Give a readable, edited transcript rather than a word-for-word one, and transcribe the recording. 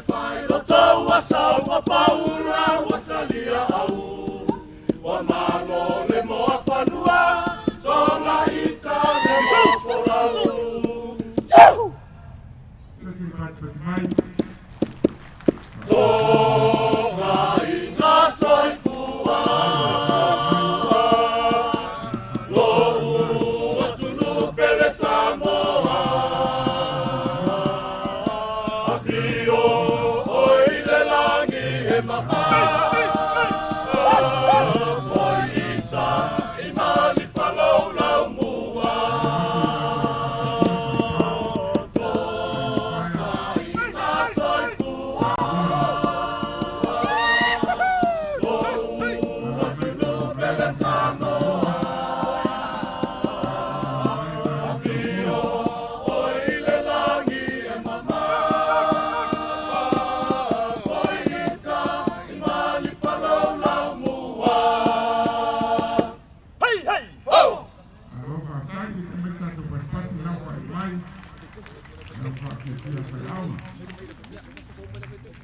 fai lo taua sau a paula wa salia au wa malo le moa whanua sola ita le moa wholau toka i ngā soifua lo ua tunu pele Samoa a krio oi le langi he maha foi ita i mali whalau lau mua toka i ngā soifua lo ua tunu pele Samoa a krio oi le langi he maha foi ita i mali whalau lau mua. Hey, hey, ho! Aloha, thank you, Mr. Tupati, now for the line. Now for the